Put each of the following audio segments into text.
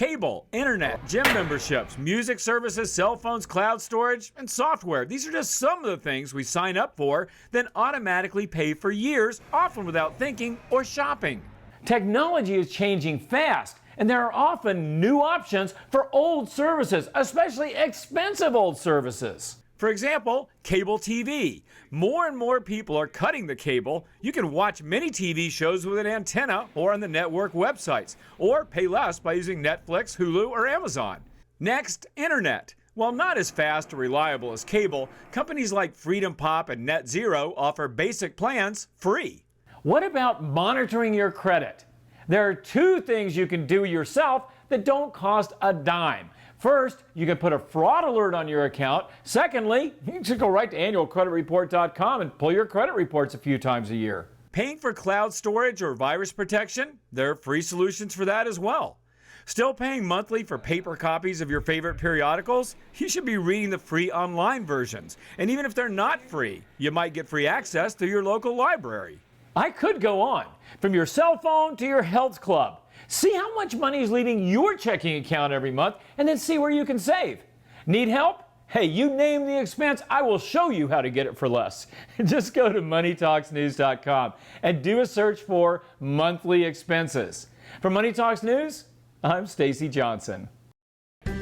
Cable, internet, gym memberships, music services, cell phones, cloud storage, and software. These are just some of the things we sign up for, then automatically pay for years, often without thinking or shopping. Technology is changing fast, and there are often new options for old services, especially expensive old services. For example, cable TV. More and more people are cutting the cable. You can watch many TV shows with an antenna or on the network websites, or pay less by using Netflix, Hulu, or Amazon. Next, internet. While not as fast or reliable as cable, companies like Freedom Pop and NetZero offer basic plans free. What about monitoring your credit? There are two things you can do yourself that don't cost a dime. First, you can put a fraud alert on your account. Secondly, you can just go right to annualcreditreport.com and pull your credit reports a few times a year. Paying for cloud storage or virus protection? There are free solutions for that as well. Still paying monthly for paper copies of your favorite periodicals? You should be reading the free online versions. And even if they're not free, you might get free access to your local library. I could go on. From your cell phone to your health club. See how much money is leaving your checking account every month, and then see where you can save. Need help? Hey, you name the expense, I will show you how to get it for less. Just go to moneytalksnews.com and do a search for monthly expenses. For Money Talks News, I'm Stacy Johnson.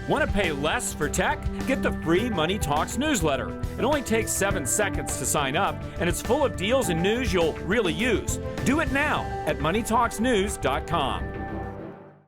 Want to pay less for tech? Get the free Money Talks newsletter. It only takes 7 seconds to sign up, and it's full of deals and news you'll really use. Do it now at moneytalksnews.com.